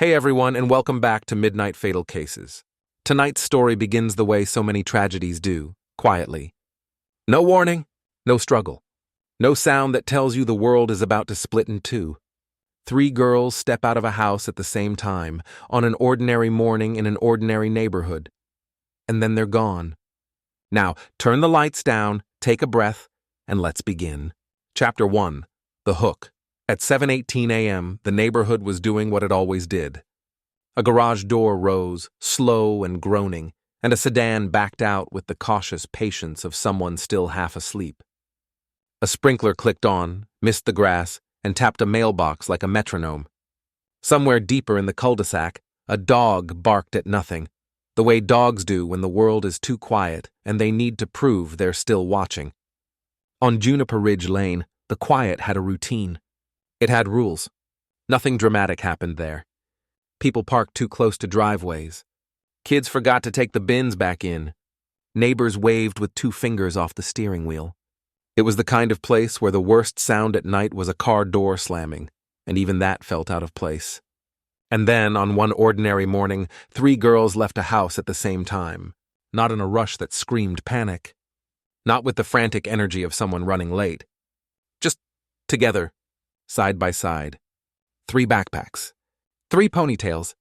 Hey everyone, and welcome back to Midnight Fatal Cases. Tonight's story begins the way so many tragedies do, quietly. No warning, no struggle, no sound that tells you the world is about to split in two. Three girls step out of a house at the same time, on an ordinary morning in an ordinary neighborhood. And then they're gone. Now, turn the lights down, take a breath, and let's begin. Chapter 1. The Hook. At 7:18 a.m., the neighborhood was doing what it always did. A garage door rose, slow and groaning, and a sedan backed out with the cautious patience of someone still half asleep. A sprinkler clicked on, missed the grass, and tapped a mailbox like a metronome. Somewhere deeper in the cul-de-sac, a dog barked at nothing, the way dogs do when the world is too quiet and they need to prove they're still watching. On Juniper Ridge Lane, the quiet had a routine. It had rules. Nothing dramatic happened there. People parked too close to driveways. Kids forgot to take the bins back in. Neighbors waved with two fingers off the steering wheel. It was the kind of place where the worst sound at night was a car door slamming, and even that felt out of place. And then, on one ordinary morning, three girls left a house at the same time, not in a rush that screamed panic. Not with the frantic energy of someone running late. Just together. Side by side. 3 backpacks. 3 ponytails.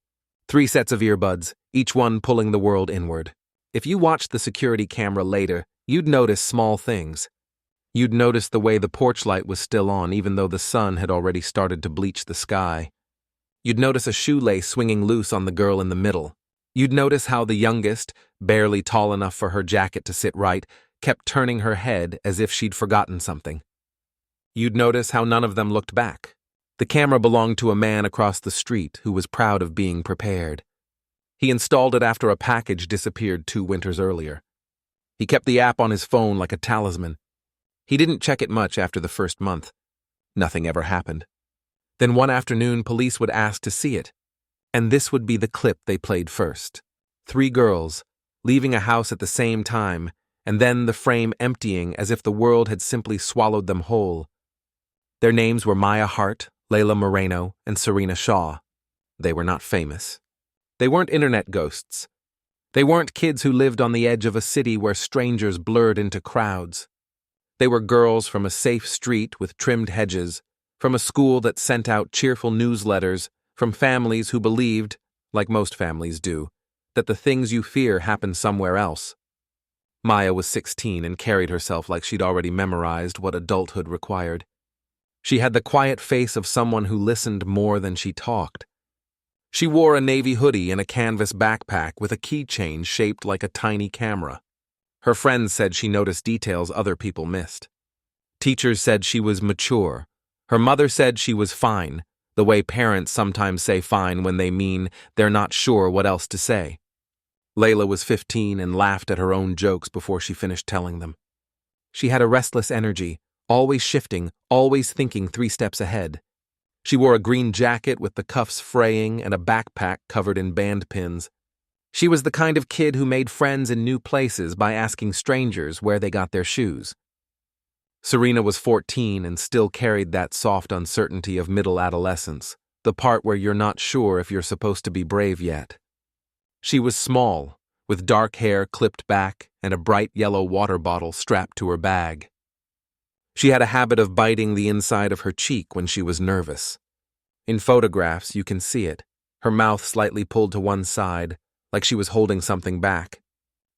3 sets of earbuds, each one pulling the world inward. If you watched the security camera later, you'd notice small things. You'd notice the way the porch light was still on even though the sun had already started to bleach the sky. You'd notice a shoelace swinging loose on the girl in the middle. You'd notice how the youngest, barely tall enough for her jacket to sit right, kept turning her head as if she'd forgotten something. You'd notice how none of them looked back. The camera belonged to a man across the street who was proud of being prepared. He installed it after a package disappeared 2 winters earlier. He kept the app on his phone like a talisman. He didn't check it much after the first month. Nothing ever happened. Then one afternoon, police would ask to see it. And this would be the clip they played first. 3 girls, leaving a house at the same time, and then the frame emptying as if the world had simply swallowed them whole. Their names were Maya Hart, Layla Moreno, and Serena Shaw. They were not famous. They weren't internet ghosts. They weren't kids who lived on the edge of a city where strangers blurred into crowds. They were girls from a safe street with trimmed hedges, from a school that sent out cheerful newsletters, from families who believed, like most families do, that the things you fear happen somewhere else. Maya was 16 and carried herself like she'd already memorized what adulthood required. She had the quiet face of someone who listened more than she talked. She wore a navy hoodie and a canvas backpack with a keychain shaped like a tiny camera. Her friends said she noticed details other people missed. Teachers said she was mature. Her mother said she was fine, the way parents sometimes say fine when they mean they're not sure what else to say. Layla was 15 and laughed at her own jokes before she finished telling them. She had a restless energy, always shifting, always thinking 3 steps ahead. She wore a green jacket with the cuffs fraying and a backpack covered in band pins. She was the kind of kid who made friends in new places by asking strangers where they got their shoes. Serena was 14 and still carried that soft uncertainty of middle adolescence, the part where you're not sure if you're supposed to be brave yet. She was small, with dark hair clipped back and a bright yellow water bottle strapped to her bag. She had a habit of biting the inside of her cheek when she was nervous. In photographs, you can see it, her mouth slightly pulled to one side, like she was holding something back.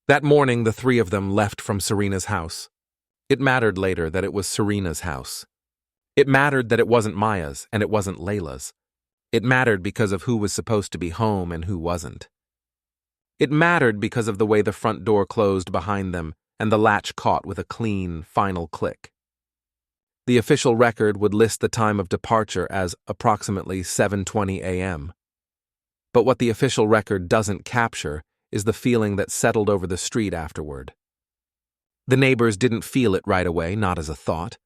That morning, the 3 of them left from Serena's house. It mattered later that it was Serena's house. It mattered that it wasn't Maya's and it wasn't Layla's. It mattered because of who was supposed to be home and who wasn't. It mattered because of the way the front door closed behind them and the latch caught with a clean, final click. The official record would list the time of departure as approximately 7:20 a.m. But what the official record doesn't capture is the feeling that settled over the street afterward. The neighbors didn't feel it right away, not as a thought,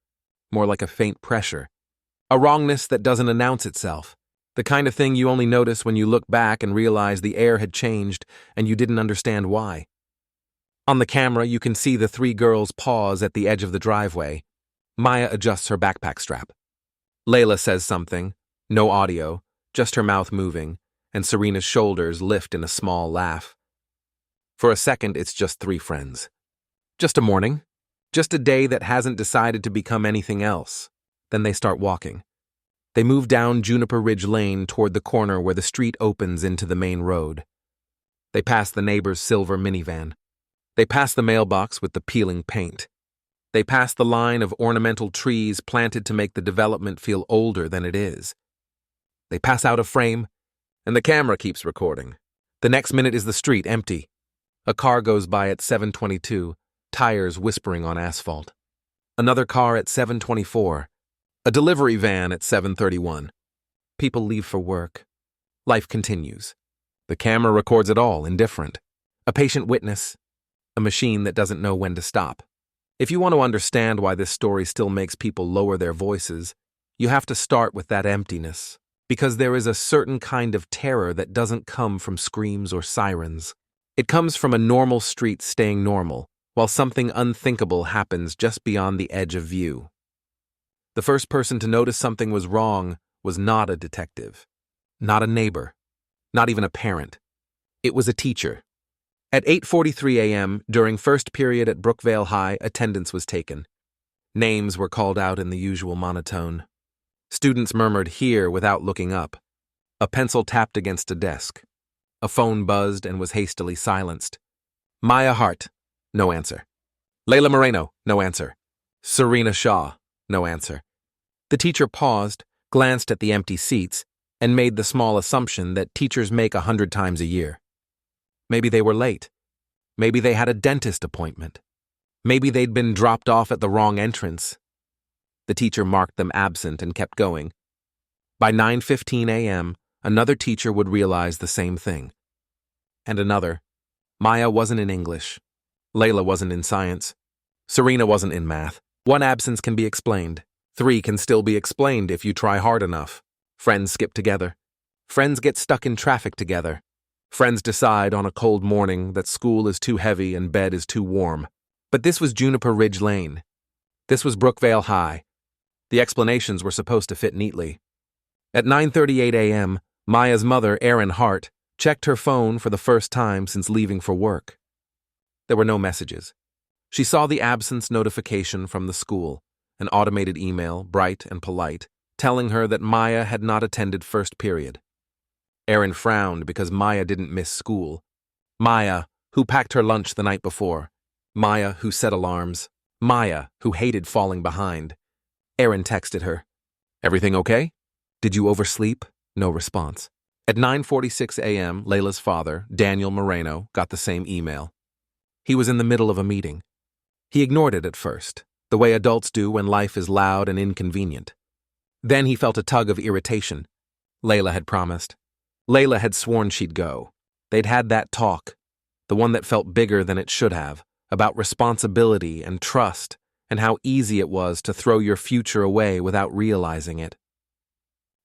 more like a faint pressure. A wrongness that doesn't announce itself, the kind of thing you only notice when you look back and realize the air had changed and you didn't understand why. On the camera, you can see the 3 girls pause at the edge of the driveway. Maya adjusts her backpack strap. Layla says something, no audio, just her mouth moving, and Serena's shoulders lift in a small laugh. For a second, it's just three friends. Just a morning. Just a day that hasn't decided to become anything else. Then they start walking. They move down Juniper Ridge Lane toward the corner where the street opens into the main road. They pass the neighbor's silver minivan. They pass the mailbox with the peeling paint. They pass the line of ornamental trees planted to make the development feel older than it is. They pass out of frame, and the camera keeps recording. The next minute is the street empty. A car goes by at 7:22, tires whispering on asphalt. Another car at 7:24. A delivery van at 7:31. People leave for work. Life continues. The camera records it all, indifferent. A patient witness. A machine that doesn't know when to stop. If you want to understand why this story still makes people lower their voices, you have to start with that emptiness, because there is a certain kind of terror that doesn't come from screams or sirens. It comes from a normal street staying normal, while something unthinkable happens just beyond the edge of view. The first person to notice something was wrong was not a detective, not a neighbor, not even a parent. It was a teacher. At 8:43 a.m., during first period at Brookvale High, attendance was taken. Names were called out in the usual monotone. Students murmured "here" without looking up. A pencil tapped against a desk. A phone buzzed and was hastily silenced. Maya Hart, no answer. Layla Moreno, no answer. Serena Shaw, no answer. The teacher paused, glanced at the empty seats, and made the small assumption that teachers make 100 times a year. Maybe they were late. Maybe they had a dentist appointment. Maybe they'd been dropped off at the wrong entrance. The teacher marked them absent and kept going. By 9:15 a.m., another teacher would realize the same thing. And another. Maya wasn't in English. Layla wasn't in science. Serena wasn't in math. One absence can be explained. 3 can still be explained if you try hard enough. Friends skip together. Friends get stuck in traffic together. Friends decide on a cold morning that school is too heavy and bed is too warm. But this was Juniper Ridge Lane. This was Brookvale High. The explanations were supposed to fit neatly. At 9:38 a.m., Maya's mother, Erin Hart, checked her phone for the first time since leaving for work. There were no messages. She saw the absence notification from the school, an automated email, bright and polite, telling her that Maya had not attended first period. Erin frowned because Maya didn't miss school. Maya, who packed her lunch the night before. Maya, who set alarms. Maya, who hated falling behind. Erin texted her. "Everything okay? Did you oversleep?" No response. At 9:46 a.m., Layla's father, Daniel Moreno, got the same email. He was in the middle of a meeting. He ignored it at first, the way adults do when life is loud and inconvenient. Then he felt a tug of irritation. Layla had promised. Layla had sworn she'd go. They'd had that talk, the one that felt bigger than it should have, about responsibility and trust and how easy it was to throw your future away without realizing it.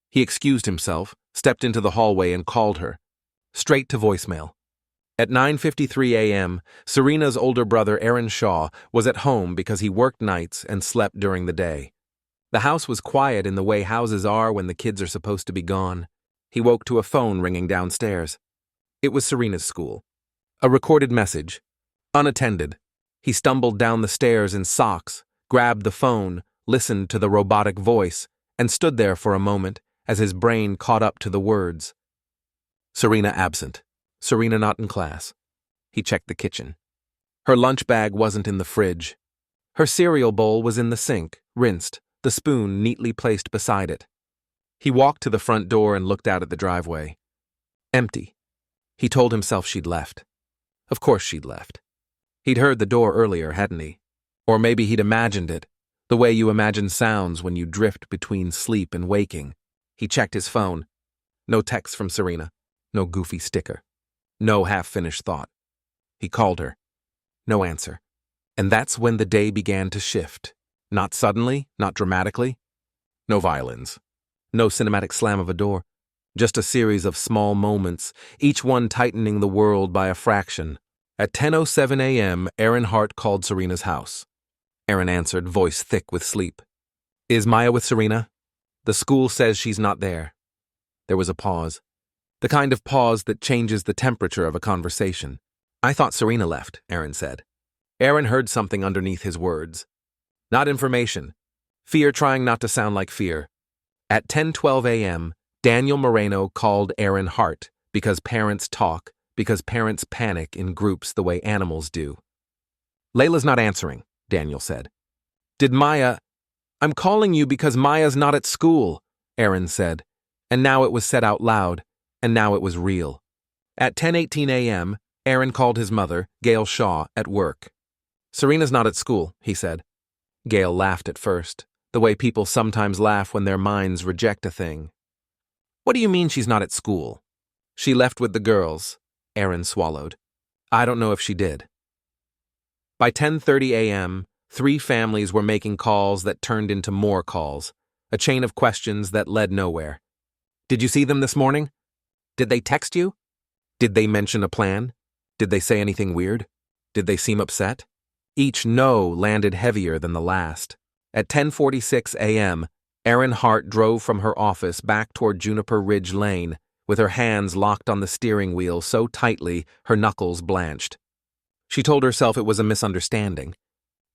He excused himself, stepped into the hallway and called her, straight to voicemail. At 9:53 a.m., Serena's older brother, Aaron Shaw, was at home because he worked nights and slept during the day. The house was quiet in the way houses are when the kids are supposed to be gone. He woke to a phone ringing downstairs. It was Serena's school. A recorded message. Unattended. He stumbled down the stairs in socks, grabbed the phone, listened to the robotic voice, and stood there for a moment as his brain caught up to the words. Serena absent. Serena not in class. He checked the kitchen. Her lunch bag wasn't in the fridge. Her cereal bowl was in the sink, rinsed, the spoon neatly placed beside it. He walked to the front door and looked out at the driveway. Empty. He told himself she'd left. Of course she'd left. He'd heard the door earlier, hadn't he? Or maybe he'd imagined it, the way you imagine sounds when you drift between sleep and waking. He checked his phone. No text from Serena. No goofy sticker. No half-finished thought. He called her. No answer. And that's when the day began to shift. Not suddenly, not dramatically. No violins. No cinematic slam of a door. Just a series of small moments, each one tightening the world by a fraction. At 10:07 a.m., Aaron Hart called Serena's house. Aaron answered, voice thick with sleep. Is Maya with Serena? The school says she's not there. There was a pause. The kind of pause that changes the temperature of a conversation. "I thought Serena left," Aaron said. Aaron heard something underneath his words. Not information. Fear trying not to sound like fear. At 10:12 a.m., Daniel Moreno called Aaron Hart because parents talk, because parents panic in groups the way animals do. "Layla's not answering," Daniel said. "Did Maya—" "I'm calling you because Maya's not at school," Aaron said. And now it was said out loud, and now it was real. At 10:18 a.m., Aaron called his mother, Gail Shaw, at work. "Serena's not at school," he said. Gail laughed at first, the way people sometimes laugh when their minds reject a thing. "What do you mean she's not at school?" "She left with the girls," Aaron swallowed. "I don't know if she did." By 10:30 a.m., 3 families were making calls that turned into more calls, a chain of questions that led nowhere. "Did you see them this morning? Did they text you? Did they mention a plan? Did they say anything weird? Did they seem upset?" Each no landed heavier than the last. At 10:46 a.m., Aaron Hart drove from her office back toward Juniper Ridge Lane, with her hands locked on the steering wheel so tightly her knuckles blanched. She told herself it was a misunderstanding.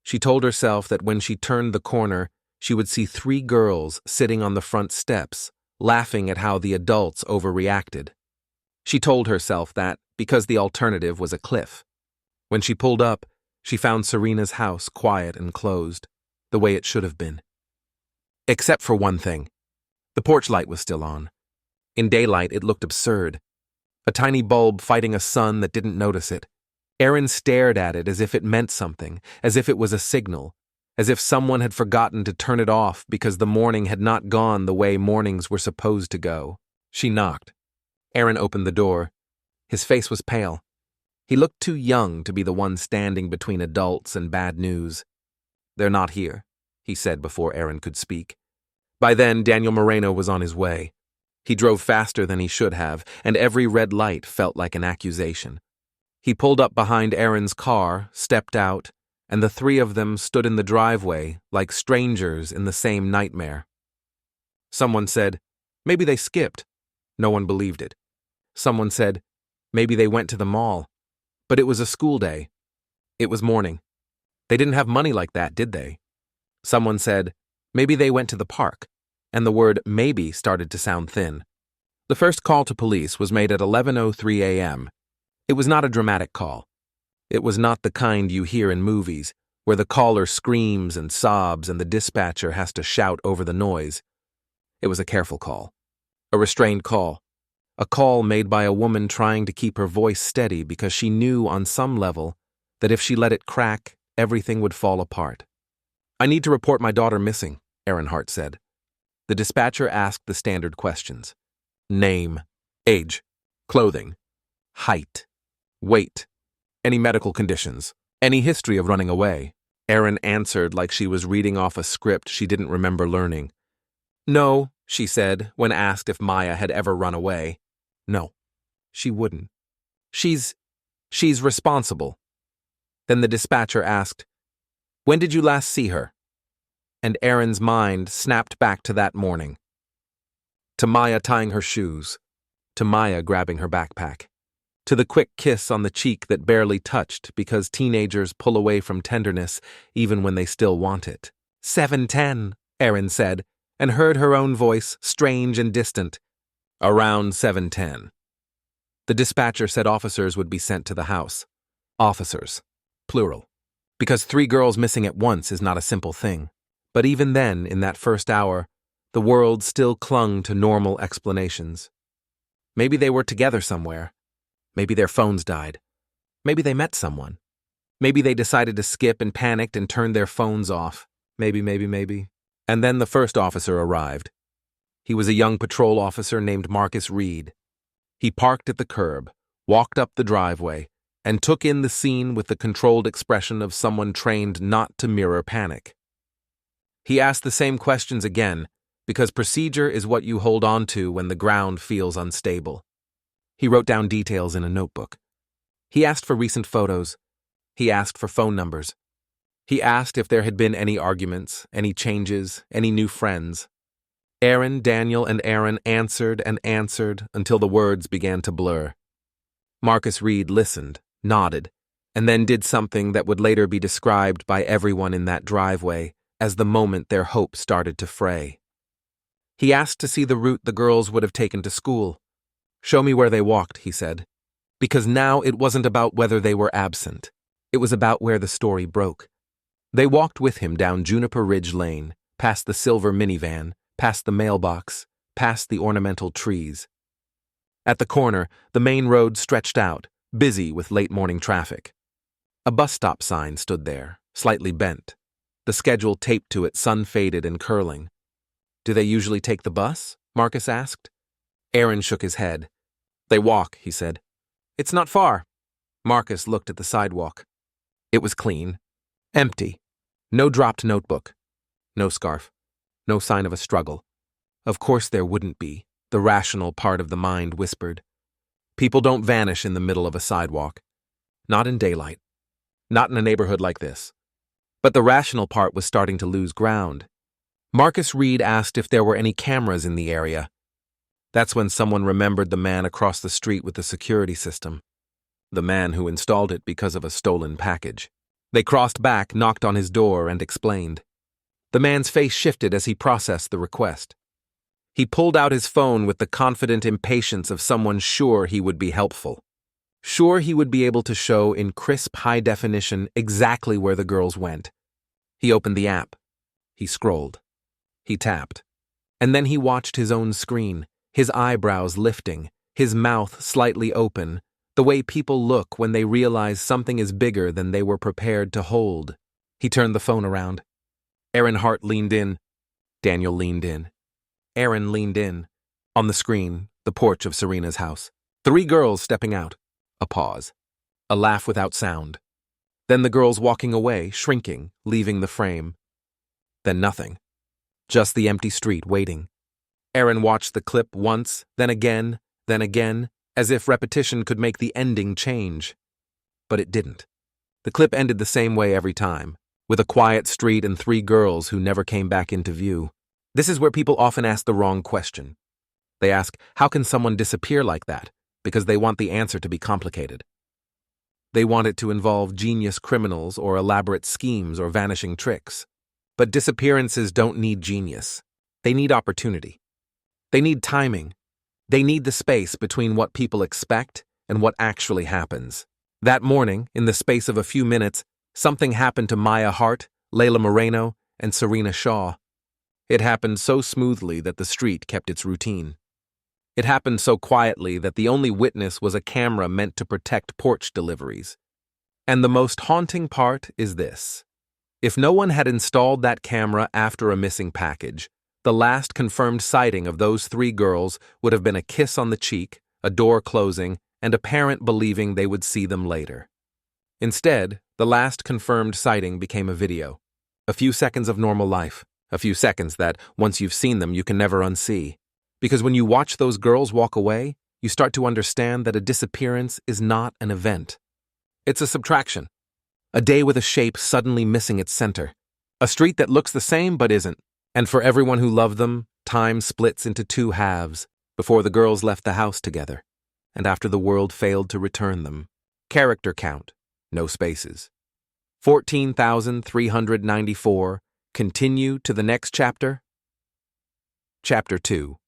She told herself that when she turned the corner, she would see 3 girls sitting on the front steps, laughing at how the adults overreacted. She told herself that because the alternative was a cliff. When she pulled up, she found Serena's house quiet and closed, the way it should have been. Except for one thing. The porch light was still on. In daylight, it looked absurd. A tiny bulb fighting a sun that didn't notice it. Aaron stared at it as if it meant something, as if it was a signal, as if someone had forgotten to turn it off because the morning had not gone the way mornings were supposed to go. She knocked. Aaron opened the door. His face was pale. He looked too young to be the one standing between adults and bad news. "They're not here," he said before Aaron could speak. By then, Daniel Moreno was on his way. He drove faster than he should have, and every red light felt like an accusation. He pulled up behind Aaron's car, stepped out, and the 3 of them stood in the driveway like strangers in the same nightmare. Someone said, "Maybe they skipped." No one believed it. Someone said, "Maybe they went to the mall." But it was a school day. It was morning. They didn't have money like that, did they? Someone said, "Maybe they went to the park," and the word maybe started to sound thin. The first call to police was made at 11:03 a.m. It was not a dramatic call. It was not the kind you hear in movies, where the caller screams and sobs and the dispatcher has to shout over the noise. It was a careful call. A restrained call. A call made by a woman trying to keep her voice steady because she knew on some level that if she let it crack, everything would fall apart. "I need to report my daughter missing," Aaron Hart said. The dispatcher asked the standard questions. Name, age, clothing, height, weight, any medical conditions, any history of running away. Aaron answered like she was reading off a script she didn't remember learning. "No," she said when asked if Maya had ever run away. No, she wouldn't. She's responsible." Then the dispatcher asked, "When did you last see her?" And Aaron's mind snapped back to that morning. To Maya tying her shoes. To Maya grabbing her backpack. To the quick kiss on the cheek that barely touched because teenagers pull away from tenderness even when they still want it. 7:10, Aaron said, and heard her own voice, strange and distant. Around 7:10. The dispatcher said officers would be sent to the house. Officers. Plural. Because 3 girls missing at once is not a simple thing. But even then, in that first hour, the world still clung to normal explanations. Maybe they were together somewhere. Maybe their phones died. Maybe they met someone. Maybe they decided to skip and panicked and turned their phones off. Maybe. And then the first officer arrived. He was a young patrol officer named Marcus Reed. He parked at the curb, walked up the driveway, and took in the scene with the controlled expression of someone trained not to mirror panic. He asked the same questions again, because procedure is what you hold on to when the ground feels unstable. He wrote down details in a notebook. He asked for recent photos. He asked for phone numbers. He asked if there had been any arguments, any changes, any new friends. Aaron, Daniel, and Aaron answered and answered until the words began to blur. Marcus Reed listened, nodded, and then did something that would later be described by everyone in that driveway as the moment their hope started to fray. He asked to see the route the girls would have taken to school. "Show me where they walked," he said. Because now it wasn't about whether they were absent. It was about where the story broke. They walked with him down Juniper Ridge Lane, past the silver minivan, past the mailbox, past the ornamental trees. At the corner, the main road stretched out, busy with late-morning traffic. A bus stop sign stood there, slightly bent, the schedule taped to it sun-faded and curling. "Do they usually take the bus?" Marcus asked. Aaron shook his head. "They walk," he said. "It's not far." Marcus looked at the sidewalk. It was clean, empty, no dropped notebook, no scarf, no sign of a struggle. Of course there wouldn't be, the rational part of the mind whispered. People don't vanish in the middle of a sidewalk. Not in daylight. Not in a neighborhood like this. But the rational part was starting to lose ground. Marcus Reed asked if there were any cameras in the area. That's when someone remembered the man across the street with the security system. The man who installed it because of a stolen package. They crossed back, knocked on his door, and explained. The man's face shifted as he processed the request. He pulled out his phone with the confident impatience of someone sure he would be helpful. Sure he would be able to show in crisp high definition exactly where the girls went. He opened the app. He scrolled. He tapped. And then he watched his own screen, his eyebrows lifting, his mouth slightly open, the way people look when they realize something is bigger than they were prepared to hold. He turned the phone around. Aaron Hart leaned in. Daniel leaned in. Aaron leaned in. On the screen, the porch of Serena's house. 3 girls stepping out. A pause. A laugh without sound. Then the girls walking away, shrinking, leaving the frame. Then nothing. Just the empty street waiting. Aaron watched the clip once, then again, as if repetition could make the ending change. But it didn't. The clip ended the same way every time, with a quiet street and 3 girls who never came back into view. This is where people often ask the wrong question. They ask, how can someone disappear like that? Because they want the answer to be complicated. They want it to involve genius criminals or elaborate schemes or vanishing tricks. But disappearances don't need genius. They need opportunity. They need timing. They need the space between what people expect and what actually happens. That morning, in the space of a few minutes, something happened to Maya Hart, Layla Moreno, and Serena Shaw. It happened so smoothly that the street kept its routine. It happened so quietly that the only witness was a camera meant to protect porch deliveries. And the most haunting part is this. If no one had installed that camera after a missing package, the last confirmed sighting of those 3 girls would have been a kiss on the cheek, a door closing, and a parent believing they would see them later. Instead, the last confirmed sighting became a video. A few seconds of normal life. A few seconds that, once you've seen them, you can never unsee. Because when you watch those girls walk away, you start to understand that a disappearance is not an event. It's a subtraction. A day with a shape suddenly missing its center. A street that looks the same but isn't. And for everyone who loved them, time splits into 2 halves, before the girls left the house together, and after the world failed to return them. Character count, no spaces. 14,394. Continue to the next chapter. Chapter 2.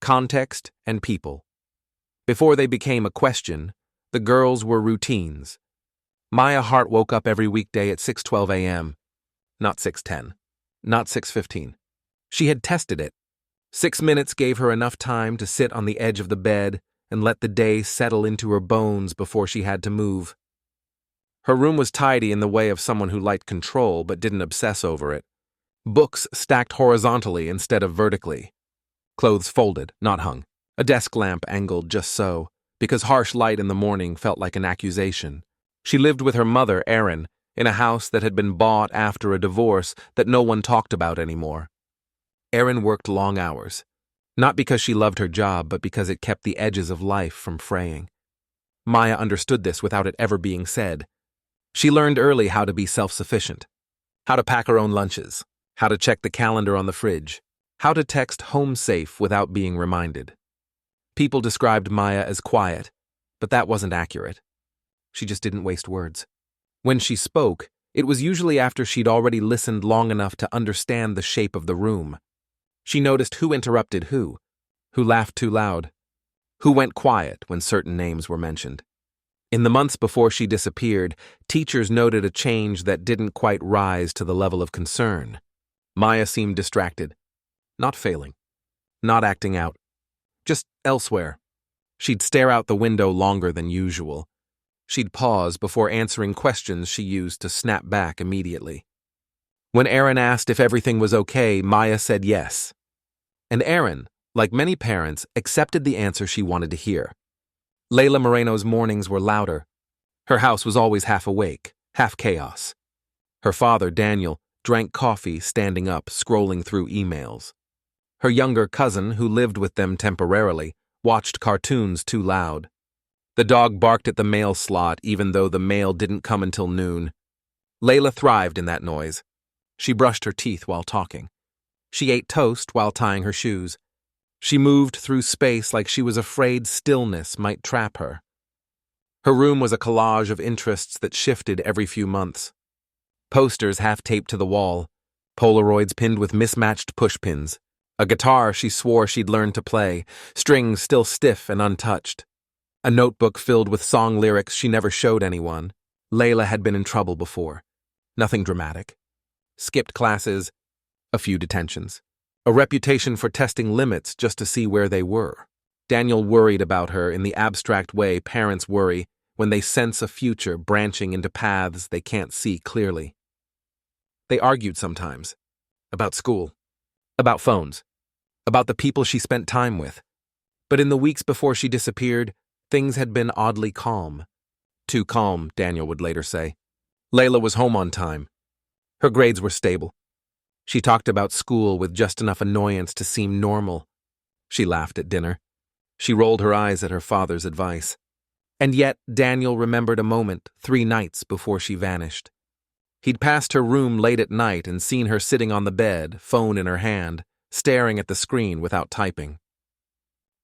Context and people. Before they became a question, the girls were routines. Maya Hart woke up every weekday at 6:12 a.m. Not 6:10. Not 6:15. She had tested it. 6 minutes gave her enough time to sit on the edge of the bed and let the day settle into her bones before she had to move. Her room was tidy in the way of someone who liked control but didn't obsess over it. Books stacked horizontally instead of vertically. Clothes folded, not hung. A desk lamp angled just so, because harsh light in the morning felt like an accusation. She lived with her mother, Erin, in a house that had been bought after a divorce that no one talked about anymore. Erin worked long hours, not because she loved her job, but because it kept the edges of life from fraying. Maya understood this without it ever being said. She learned early how to be self-sufficient, how to pack her own lunches, how to check the calendar on the fridge, How to text home safe without being reminded. People described Maya as quiet, but that wasn't accurate. She just didn't waste words. When she spoke, it was usually after she'd already listened long enough to understand the shape of the room. She noticed who interrupted who laughed too loud, who went quiet when certain names were mentioned. In the months before she disappeared, teachers noted a change that didn't quite rise to the level of concern. Maya seemed distracted, not failing, not acting out, just elsewhere. She'd stare out the window longer than usual. She'd pause before answering questions she used to snap back immediately. When Aaron asked if everything was okay, Maya said yes. And Aaron, like many parents, accepted the answer she wanted to hear. Layla Moreno's mornings were louder. Her house was always half awake, half chaos. Her father, Daniel, drank coffee standing up, scrolling through emails. Her younger cousin, who lived with them temporarily, watched cartoons too loud. The dog barked at the mail slot even though the mail didn't come until noon. Layla thrived in that noise. She brushed her teeth while talking. She ate toast while tying her shoes. She moved through space like she was afraid stillness might trap her. Her room was a collage of interests that shifted every few months. Posters half-taped to the wall, Polaroids pinned with mismatched pushpins, a guitar she swore she'd learned to play, strings still stiff and untouched. A notebook filled with song lyrics she never showed anyone. Layla had been in trouble before. Nothing dramatic. Skipped classes, a few detentions. A reputation for testing limits just to see where they were. Daniel worried about her in the abstract way parents worry when they sense a future branching into paths they can't see clearly. They argued sometimes. About school. About phones. About the people she spent time with. But in the weeks before she disappeared, things had been oddly calm. Too calm, Daniel would later say. Layla was home on time. Her grades were stable. She talked about school with just enough annoyance to seem normal. She laughed at dinner. She rolled her eyes at her father's advice. And yet, Daniel remembered a moment 3 nights before she vanished. He'd passed her room late at night and seen her sitting on the bed, phone in her hand, staring at the screen without typing.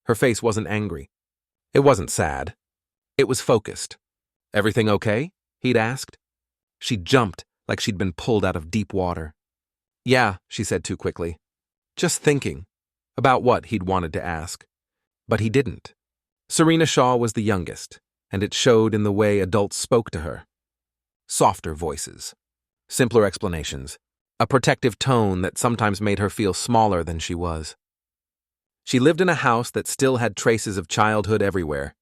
Her face wasn't angry. It wasn't sad. It was focused. "Everything okay?" he'd asked. She jumped like she'd been pulled out of deep water. "Yeah," she said too quickly. Just thinking. About what he'd wanted to ask. But he didn't. Serena Shaw was the youngest, and it showed in the way adults spoke to her. Softer voices. Simpler explanations. A protective tone that sometimes made her feel smaller than she was. She lived in a house that still had traces of childhood everywhere.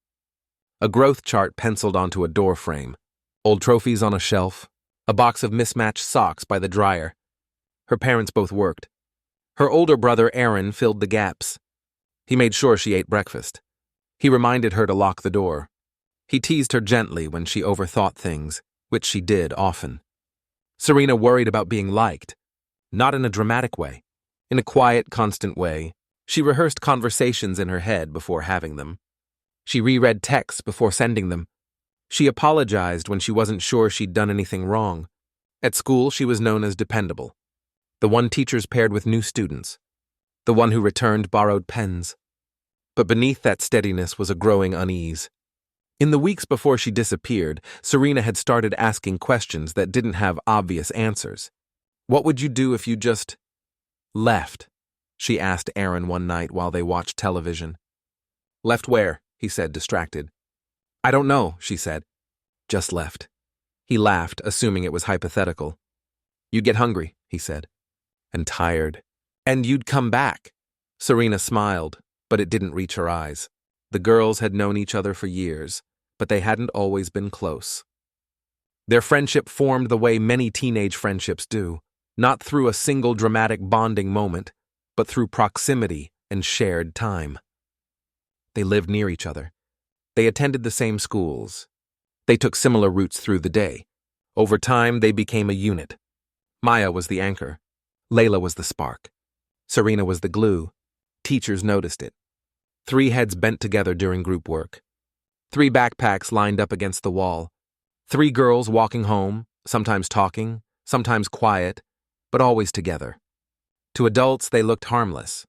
A growth chart penciled onto a door frame. Old trophies on a shelf. A box of mismatched socks by the dryer. Her parents both worked. Her older brother, Aaron, filled the gaps. He made sure she ate breakfast. He reminded her to lock the door. He teased her gently when she overthought things, which she did often. Serena worried about being liked. Not in a dramatic way. In a quiet, constant way. She rehearsed conversations in her head before having them. She reread texts before sending them. She apologized when she wasn't sure she'd done anything wrong. At school, she was known as dependable. The one teachers paired with new students. The one who returned borrowed pens. But beneath that steadiness was a growing unease. In the weeks before she disappeared, Serena had started asking questions that didn't have obvious answers. What would you do if you just left? She asked Aaron one night while they watched television. Left where? He said, distracted. I don't know, she said. Just left. He laughed, assuming it was hypothetical. You'd get hungry, he said. And tired. And you'd come back. Serena smiled, but it didn't reach her eyes. The girls had known each other for years, but they hadn't always been close. Their friendship formed the way many teenage friendships do, not through a single dramatic bonding moment, but through proximity and shared time. They lived near each other. They attended the same schools. They took similar routes through the day. Over time, they became a unit. Maya was the anchor. Layla was the spark. Serena was the glue. Teachers noticed it. 3 heads bent together during group work. 3 backpacks lined up against the wall. 3 girls walking home, sometimes talking, sometimes quiet, but always together. To adults, they looked harmless,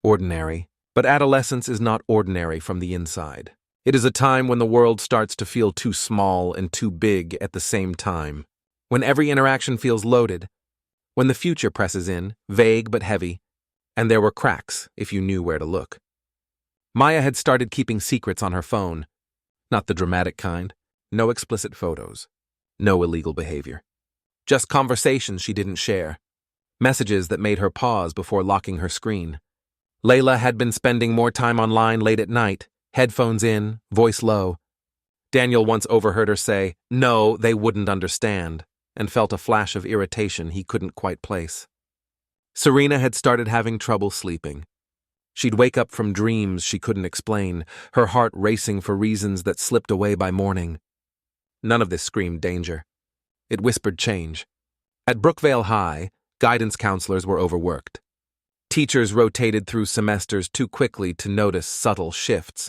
ordinary. But adolescence is not ordinary from the inside. It is a time when the world starts to feel too small and too big at the same time, when every interaction feels loaded, when the future presses in, vague but heavy, and there were cracks if you knew where to look. Maya had started keeping secrets on her phone, not the dramatic kind, no explicit photos, no illegal behavior. Just conversations she didn't share, messages that made her pause before locking her screen. Layla had been spending more time online late at night, headphones in, voice low. Daniel once overheard her say, "No, they wouldn't understand," and felt a flash of irritation he couldn't quite place. Serena had started having trouble sleeping. She'd wake up from dreams she couldn't explain, her heart racing for reasons that slipped away by morning. None of this screamed danger. It whispered change. At Brookvale High, guidance counselors were overworked. Teachers rotated through semesters too quickly to notice subtle shifts.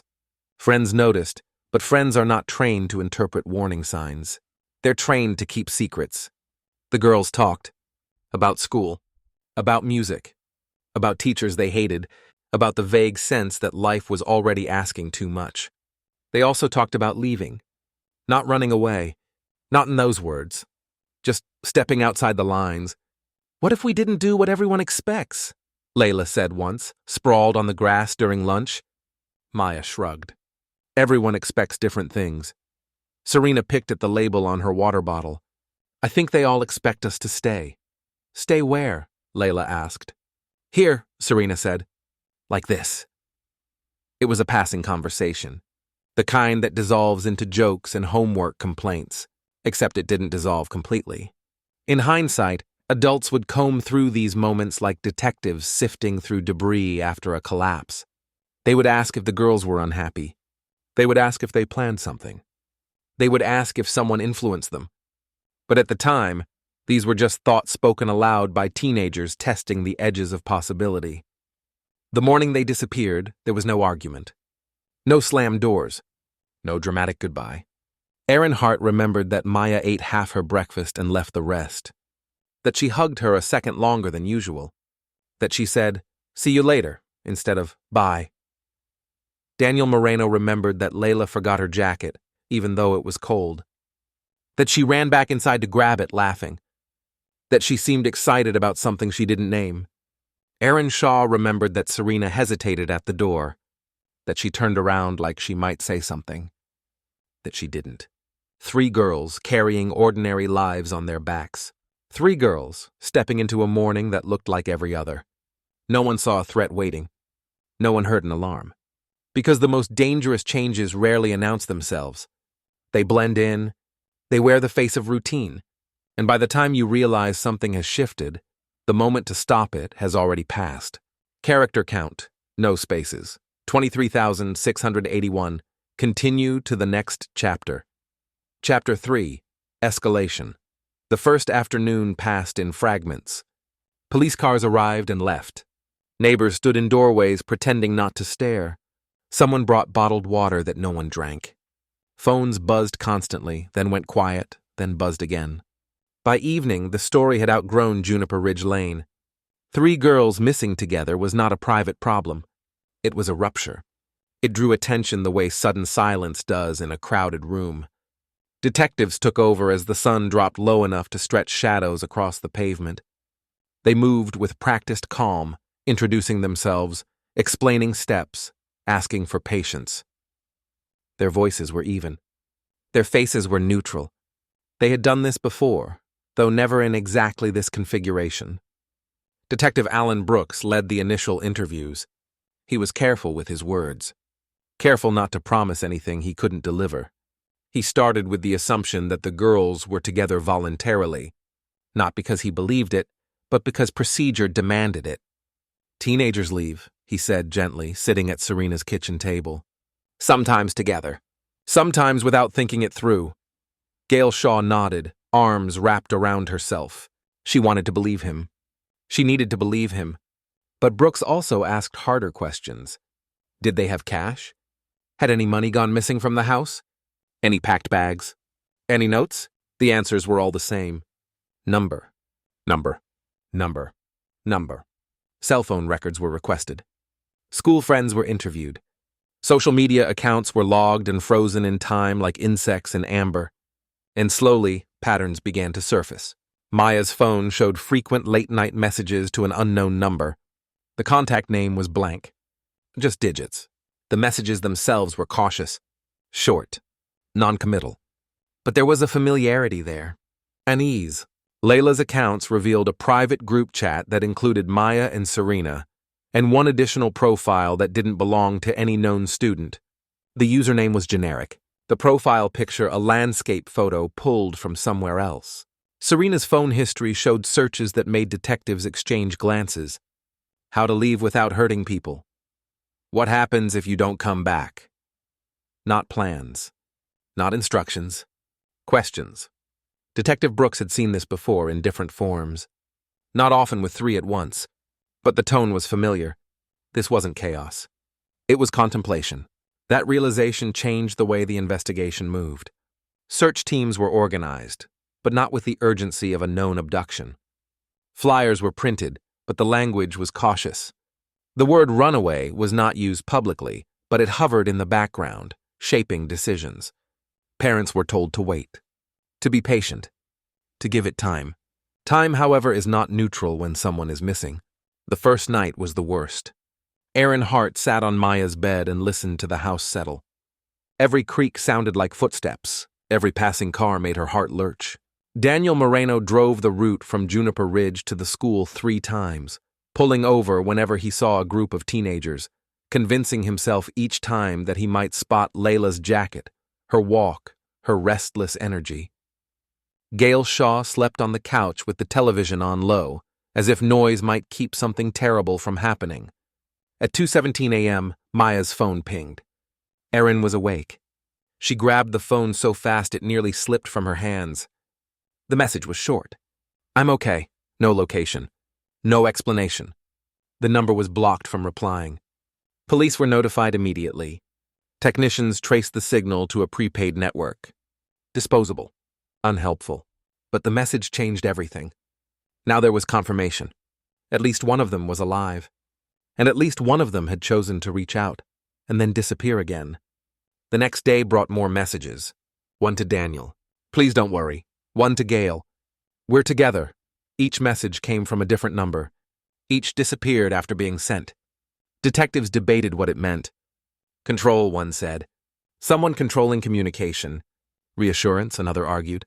Friends noticed, but friends are not trained to interpret warning signs. They're trained to keep secrets. The girls talked. About school. About music. About teachers they hated. About the vague sense that life was already asking too much. They also talked about leaving. Not running away. Not in those words. Just stepping outside the lines. "What if we didn't do what everyone expects?" Layla said once, sprawled on the grass during lunch. Maya shrugged. Everyone expects different things. Serena picked at the label on her water bottle. "I think they all expect us to stay." "Stay where?" Layla asked. "Here," Serena said. "Like this." It was a passing conversation, the kind that dissolves into jokes and homework complaints, except it didn't dissolve completely. In hindsight, adults would comb through these moments like detectives sifting through debris after a collapse. They would ask if the girls were unhappy. They would ask if they planned something. They would ask if someone influenced them. But at the time, these were just thoughts spoken aloud by teenagers testing the edges of possibility. The morning they disappeared, there was no argument. No slammed doors. No dramatic goodbye. Erin Hart remembered that Maya ate half her breakfast and left the rest. That she hugged her a second longer than usual. That she said, "See you later," instead of "bye." Daniel Moreno remembered that Layla forgot her jacket, even though it was cold. That she ran back inside to grab it, laughing. That she seemed excited about something she didn't name. Erin Shaw remembered that Serena hesitated at the door. That she turned around like she might say something. That she didn't. 3 girls carrying ordinary lives on their backs. 3 girls stepping into a morning that looked like every other. No one saw a threat waiting. No one heard an alarm. Because the most dangerous changes rarely announce themselves. They blend in. They wear the face of routine. And by the time you realize something has shifted, the moment to stop it has already passed. Character count, no spaces. 23,681. Continue to the next chapter. Chapter 3. Escalation. The first afternoon passed in fragments. Police cars arrived and left. Neighbors stood in doorways pretending not to stare. Someone brought bottled water that no one drank. Phones buzzed constantly, then went quiet, then buzzed again. By evening, the story had outgrown Juniper Ridge Lane. 3 girls missing together was not a private problem. It was a rupture. It drew attention the way sudden silence does in a crowded room. Detectives took over as the sun dropped low enough to stretch shadows across the pavement. They moved with practiced calm, introducing themselves, explaining steps, asking for patience. Their voices were even. Their faces were neutral. They had done this before, though never in exactly this configuration. Detective Alan Brooks led the initial interviews. He was careful with his words. Careful not to promise anything he couldn't deliver. He started with the assumption that the girls were together voluntarily, not because he believed it, but because procedure demanded it. "Teenagers leave," he said gently, sitting at Serena's kitchen table. "Sometimes together. Sometimes without thinking it through." Gail Shaw nodded, arms wrapped around herself. She wanted to believe him. She needed to believe him. But Brooks also asked harder questions. Did they have cash? Had any money gone missing from the house? Any packed bags? Any notes? The answers were all the same. Number. Number. Number. Number. Cell phone records were requested. School friends were interviewed. Social media accounts were logged and frozen in time like insects in amber. And slowly, patterns began to surface. Maya's phone showed frequent late-night messages to an unknown number. The contact name was blank. Just digits. The messages themselves were cautious, short, non-committal. But there was a familiarity there. An ease. Layla's accounts revealed a private group chat that included Maya and Serena, and one additional profile that didn't belong to any known student. The username was generic. The profile picture a landscape photo pulled from somewhere else. Serena's phone history showed searches that made detectives exchange glances. How to leave without hurting people. What happens if you don't come back? Not plans. Not instructions. Questions. Detective Brooks had seen this before in different forms. Not often with 3 at once. But the tone was familiar. This wasn't chaos. It was contemplation. That realization changed the way the investigation moved. Search teams were organized, but not with the urgency of a known abduction. Flyers were printed, but the language was cautious. The word runaway was not used publicly, but it hovered in the background, shaping decisions. Parents were told to wait, to be patient, to give it time. Time, however, is not neutral when someone is missing. The first night was the worst. Aaron Hart sat on Maya's bed and listened to the house settle. Every creak sounded like footsteps. Every passing car made her heart lurch. Daniel Moreno drove the route from Juniper Ridge to the school 3 times, pulling over whenever he saw a group of teenagers, convincing himself each time that he might spot Layla's jacket, her walk, her restless energy. Gail Shaw slept on the couch with the television on low, as if noise might keep something terrible from happening. At 2:17 a.m., Maya's phone pinged. Erin was awake. She grabbed the phone so fast it nearly slipped from her hands. The message was short. I'm okay. No location. No explanation. The number was blocked from replying. Police were notified immediately. Technicians traced the signal to a prepaid network. Disposable. Unhelpful. But the message changed everything. Now there was confirmation. At least one of them was alive. And at least one of them had chosen to reach out, and then disappear again. The next day brought more messages. One to Daniel. Please don't worry. One to Gail. We're together. Each message came from a different number. Each disappeared after being sent. Detectives debated what it meant. Control, one said. Someone controlling communication. Reassurance, another argued.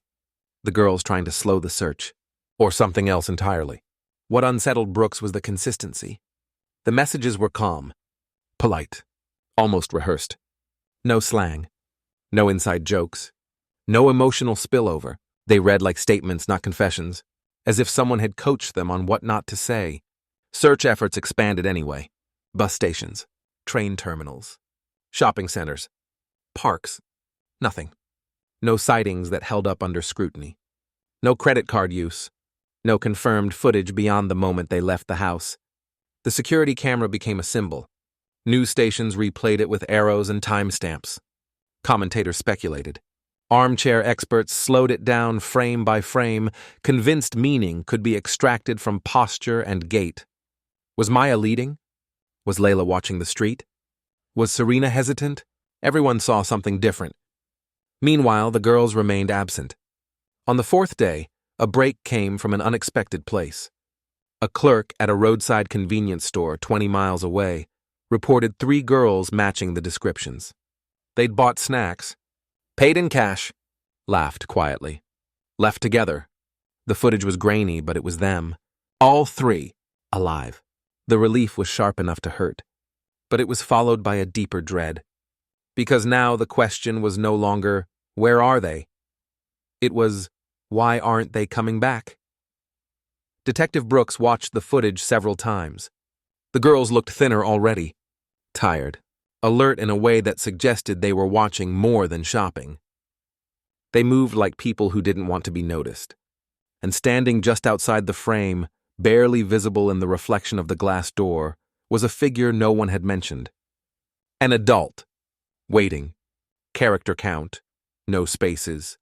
The girls trying to slow the search. Or something else entirely. What unsettled Brooks was the consistency. The messages were calm, polite, almost rehearsed. No slang, no inside jokes, no emotional spillover. They read like statements, not confessions, as if someone had coached them on what not to say. Search efforts expanded anyway. Bus stations, train terminals, shopping centers, parks. Nothing. No sightings that held up under scrutiny. No credit card use. No confirmed footage beyond the moment they left the house. The security camera became a symbol. News stations replayed it with arrows and timestamps. Commentators speculated. Armchair experts slowed it down frame by frame, convinced meaning could be extracted from posture and gait. Was Maya leading? Was Layla watching the street? Was Serena hesitant? Everyone saw something different. Meanwhile, the girls remained absent. On the 4th day, a break came from an unexpected place. A clerk at a roadside convenience store 20 miles away reported 3 girls matching the descriptions. They'd bought snacks, paid in cash, laughed quietly, left together. The footage was grainy, but it was them. All 3, alive. The relief was sharp enough to hurt, but it was followed by a deeper dread. Because now the question was no longer, where are they? It was, why aren't they coming back? Detective Brooks watched the footage several times. The girls looked thinner already, tired, alert in a way that suggested they were watching more than shopping. They moved like people who didn't want to be noticed. And standing just outside the frame, barely visible in the reflection of the glass door, was a figure no one had mentioned. An adult. Waiting. Character count. No spaces.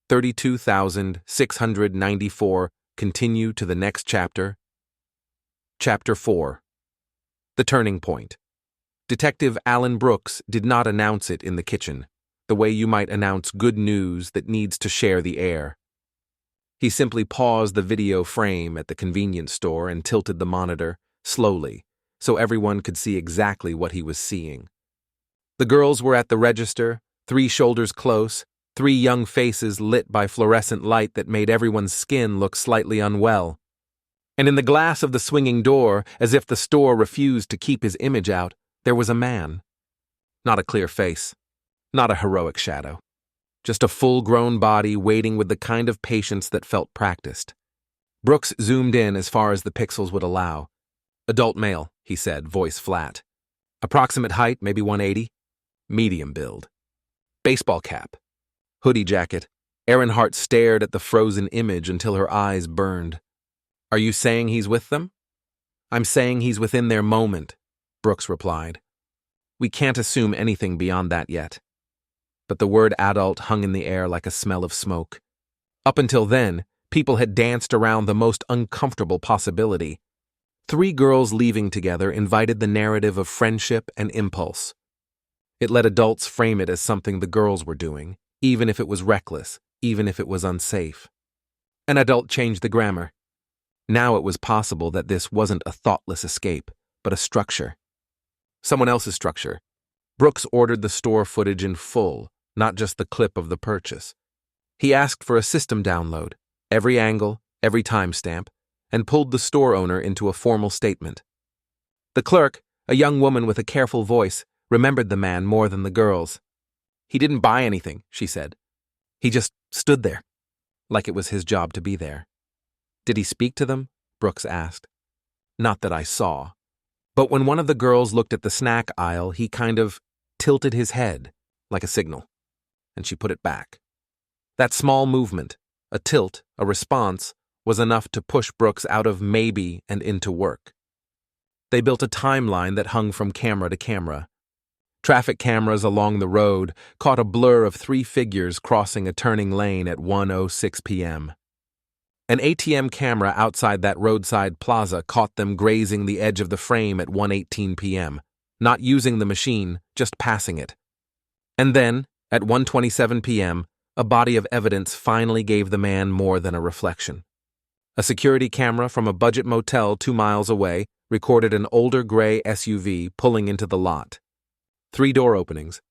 32,694. Continue to the next chapter. Chapter 4. The turning point. Detective Alan Brooks did not announce it in the kitchen, the way you might announce good news that needs to share the air. He simply paused the video frame at the convenience store and tilted the monitor, slowly, so everyone could see exactly what he was seeing. The girls were at the register, 3 shoulders close, 3 young faces lit by fluorescent light that made everyone's skin look slightly unwell. And in the glass of the swinging door, as if the store refused to keep his image out, there was a man. Not a clear face, not a heroic shadow. Just a full-grown body waiting with the kind of patience that felt practiced. Brooks zoomed in as far as the pixels would allow. Adult male, he said, voice flat. Approximate height, maybe 180. Medium build. Baseball cap. Hoodie jacket. Earnhardt stared at the frozen image until her eyes burned. Are you saying he's with them? I'm saying he's within their moment, Brooks replied. We can't assume anything beyond that yet. But the word adult hung in the air like a smell of smoke. Up until then, people had danced around the most uncomfortable possibility. 3 girls leaving together invited the narrative of friendship and impulse. It let adults frame it as something the girls were doing, even if it was reckless, even if it was unsafe. An adult changed the grammar. Now it was possible that this wasn't a thoughtless escape, but a structure. Someone else's structure. Brooks ordered the store footage in full, not just the clip of the purchase. He asked for a system download, every angle, every timestamp, and pulled the store owner into a formal statement. The clerk, a young woman with a careful voice, remembered the man more than the girls. He didn't buy anything, she said. He just stood there, like it was his job to be there. Did he speak to them? Brooks asked. Not that I saw. But when one of the girls looked at the snack aisle, he kind of tilted his head, like a signal, and she put it back. That small movement, a tilt, a response, was enough to push Brooks out of maybe and into work. They built a timeline that hung from camera to camera. Traffic cameras along the road caught a blur of 3 figures crossing a turning lane at 1:06 p.m. An ATM camera outside that roadside plaza caught them grazing the edge of the frame at 1:18 p.m., not using the machine, just passing it. And then, at 1:27 p.m., a body of evidence finally gave the man more than a reflection. A security camera from a budget motel 2 miles away recorded an older gray SUV pulling into the lot. 3 door openings.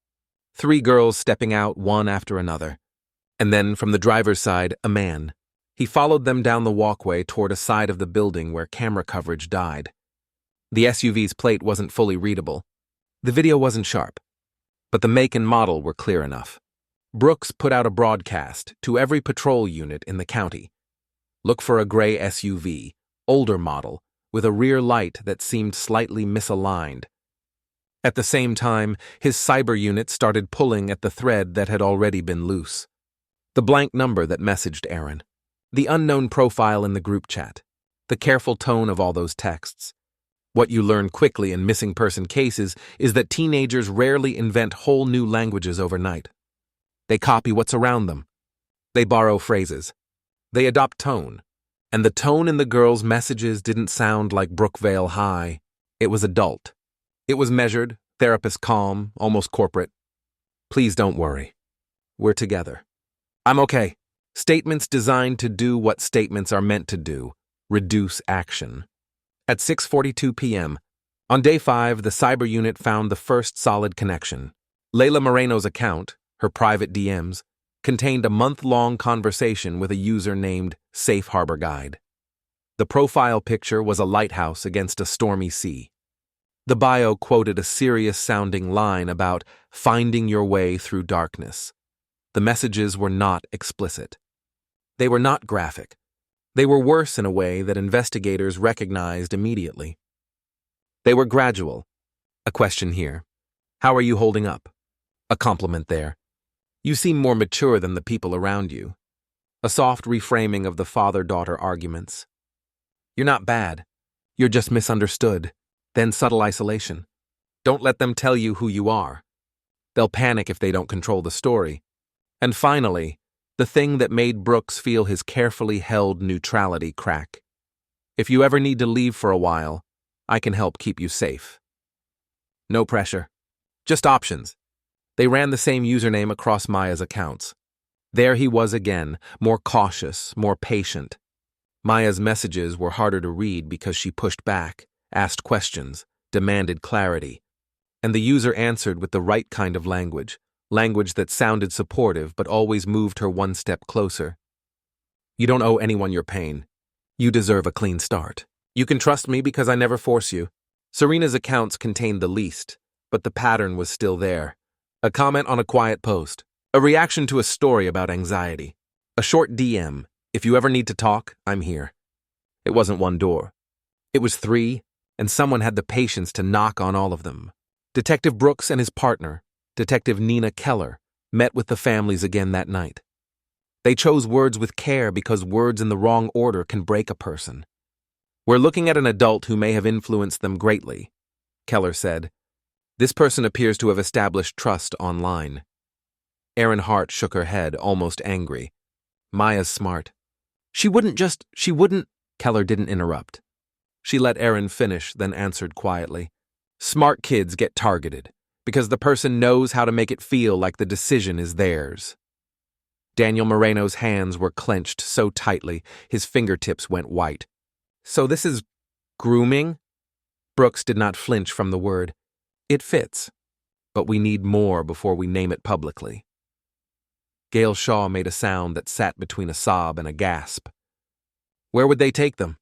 3 girls stepping out one after another. And then, from the driver's side, a man. He followed them down the walkway toward a side of the building where camera coverage died. The SUV's plate wasn't fully readable. The video wasn't sharp. But the make and model were clear enough. Brooks put out a broadcast to every patrol unit in the county. Look for a gray SUV, older model, with a rear light that seemed slightly misaligned. At the same time, his cyber unit started pulling at the thread that had already been loose. The blank number that messaged Aaron. The unknown profile in the group chat. The careful tone of all those texts. What you learn quickly in missing person cases is that teenagers rarely invent whole new languages overnight. They copy what's around them. They borrow phrases. They adopt tone. And the tone in the girls' messages didn't sound like Brookvale High. It was adult. It was measured, therapist calm, almost corporate. Please don't worry. We're together. I'm okay. Statements designed to do what statements are meant to do, reduce action. At 6:42 p.m., on day 5, the cyber unit found the first solid connection. Layla Moreno's account, her private DMs, contained a month-long conversation with a user named Safe Harbor Guide. The profile picture was a lighthouse against a stormy sea. The bio quoted a serious-sounding line about finding your way through darkness. The messages were not explicit. They were not graphic. They were worse in a way that investigators recognized immediately. They were gradual. A question here. How are you holding up? A compliment there. You seem more mature than the people around you. A soft reframing of the father-daughter arguments. You're not bad. You're just misunderstood. Then subtle isolation. Don't let them tell you who you are. They'll panic if they don't control the story. And finally, the thing that made Brooks feel his carefully held neutrality crack. If you ever need to leave for a while, I can help keep you safe. No pressure. Just options. They ran the same username across Maya's accounts. There he was again, more cautious, more patient. Maya's messages were harder to read because she pushed back, asked questions, demanded clarity. And the user answered with the right kind of language that sounded supportive but always moved her one step closer. You don't owe anyone your pain. You deserve a clean start. You can trust me because I never force you. Serena's accounts contained the least, but the pattern was still there. A comment on a quiet post. A reaction to a story about anxiety. A short DM. If you ever need to talk, I'm here. It wasn't one door. It was 3, and someone had the patience to knock on all of them. Detective Brooks and his partner, Detective Nina Keller, met with the families again that night. They chose words with care because words in the wrong order can break a person. We're looking at an adult who may have influenced them greatly, Keller said. This person appears to have established trust online. Erin Hart shook her head, almost angry. Maya's smart. She wouldn't, Keller didn't interrupt. She let Erin finish, then answered quietly. Smart kids get targeted, because the person knows how to make it feel like the decision is theirs. Daniel Moreno's hands were clenched so tightly, his fingertips went white. So this is grooming? Brooks did not flinch from the word. It fits, but we need more before we name it publicly. Gail Shaw made a sound that sat between a sob and a gasp. Where would they take them?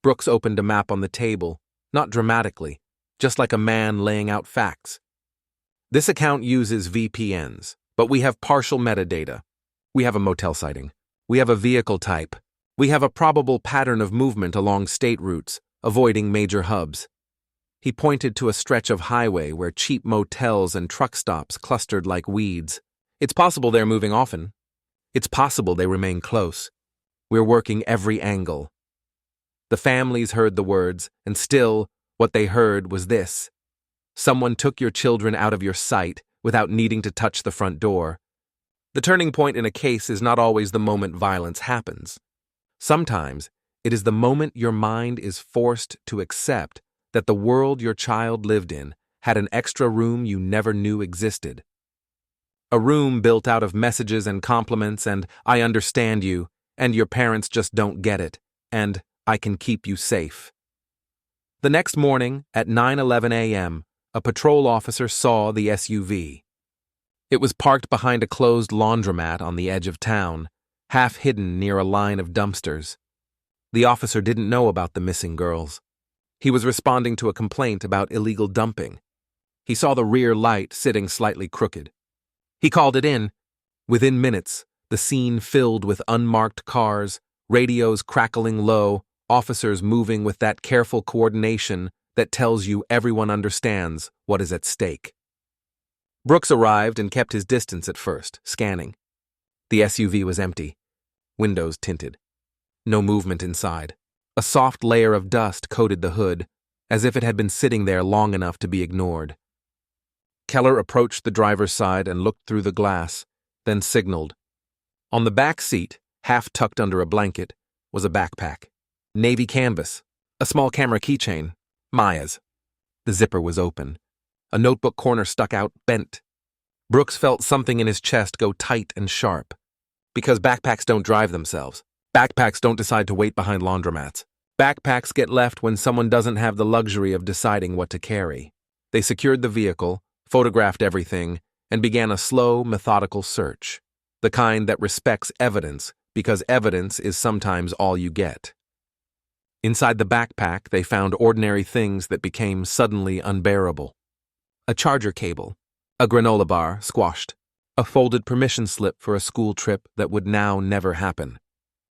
Brooks opened a map on the table, not dramatically, just like a man laying out facts. This account uses VPNs, but we have partial metadata. We have a motel sighting. We have a vehicle type. We have a probable pattern of movement along state routes, avoiding major hubs. He pointed to a stretch of highway where cheap motels and truck stops clustered like weeds. It's possible they're moving often. It's possible they remain close. We're working every angle. The families heard the words, and still, what they heard was this. Someone took your children out of your sight without needing to touch the front door. The turning point in a case is not always the moment violence happens. Sometimes, it is the moment your mind is forced to accept that the world your child lived in had an extra room you never knew existed. A room built out of messages and compliments and I understand you, and your parents just don't get it, and I can keep you safe. The next morning, at 9:11 a.m., a patrol officer saw the SUV. It was parked behind a closed laundromat on the edge of town, half hidden near a line of dumpsters. The officer didn't know about the missing girls. He was responding to a complaint about illegal dumping. He saw the rear light sitting slightly crooked. He called it in. Within minutes, the scene filled with unmarked cars, radios crackling low, officers moving with that careful coordination that tells you everyone understands what is at stake. Brooks arrived and kept his distance at first, scanning. The SUV was empty, windows tinted. No movement inside. A soft layer of dust coated the hood, as if it had been sitting there long enough to be ignored. Keller approached the driver's side and looked through the glass, then signaled. On the back seat, half tucked under a blanket, was a backpack. Navy canvas, a small camera keychain, Maya's. The zipper was open. A notebook corner stuck out, bent. Brooks felt something in his chest go tight and sharp. Because backpacks don't drive themselves. Backpacks don't decide to wait behind laundromats. Backpacks get left when someone doesn't have the luxury of deciding what to carry. They secured the vehicle, photographed everything, and began a slow, methodical search. The kind that respects evidence, because evidence is sometimes all you get. Inside the backpack, they found ordinary things that became suddenly unbearable. A charger cable, a granola bar squashed, a folded permission slip for a school trip that would now never happen,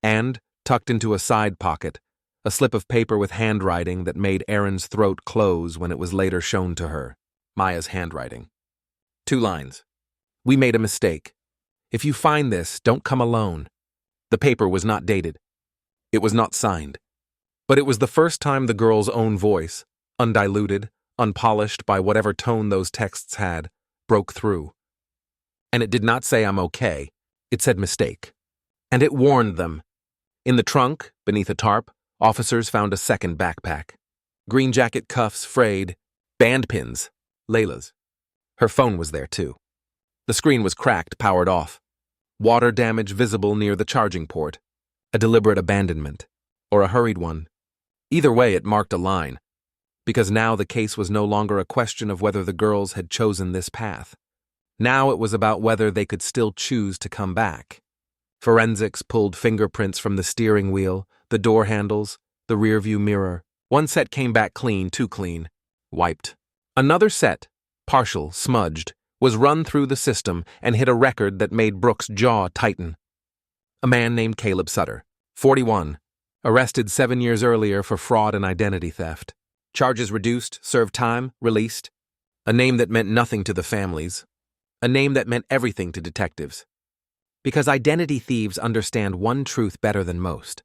and, tucked into a side pocket, a slip of paper with handwriting that made Erin's throat close when it was later shown to her. Maya's handwriting. 2 lines. We made a mistake. If you find this, don't come alone. The paper was not dated. It was not signed. But it was the first time the girl's own voice, undiluted, unpolished by whatever tone those texts had, broke through. And it did not say I'm okay. It said mistake. And it warned them. In the trunk, beneath a tarp, officers found a second backpack. Green jacket cuffs frayed, band pins, Layla's. Her phone was there too. The screen was cracked, powered off. Water damage visible near the charging port. A deliberate abandonment, or a hurried one. Either way, it marked a line, because now the case was no longer a question of whether the girls had chosen this path. Now it was about whether they could still choose to come back. Forensics pulled fingerprints from the steering wheel, the door handles, the rearview mirror. One set came back clean, too clean. Wiped. Another set, partial, smudged, was run through the system and hit a record that made Brooks' jaw tighten. A man named Caleb Sutter, 41, arrested 7 years earlier for fraud and identity theft. Charges reduced, served time, released. A name that meant nothing to the families. A name that meant everything to detectives. Because identity thieves understand one truth better than most.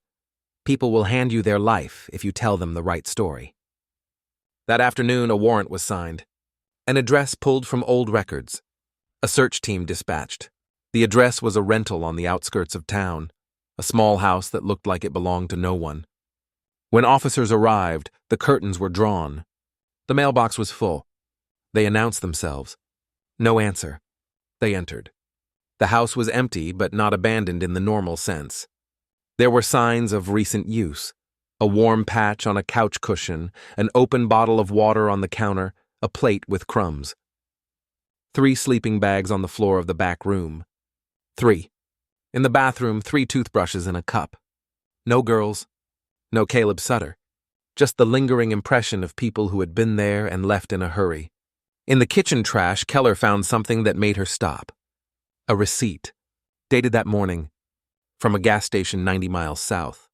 People will hand you their life if you tell them the right story. That afternoon, a warrant was signed. An address pulled from old records. A search team dispatched. The address was a rental on the outskirts of town, a small house that looked like it belonged to no one. When officers arrived, the curtains were drawn. The mailbox was full. They announced themselves. No answer. They entered. The house was empty, but not abandoned in the normal sense. There were signs of recent use. A warm patch on a couch cushion, an open bottle of water on the counter, a plate with crumbs. 3 sleeping bags on the floor of the back room. 3. In the bathroom, 3 toothbrushes and a cup. No girls. No Caleb Sutter. Just the lingering impression of people who had been there and left in a hurry. In the kitchen trash, Keller found something that made her stop. A receipt, dated that morning, from a gas station 90 miles south.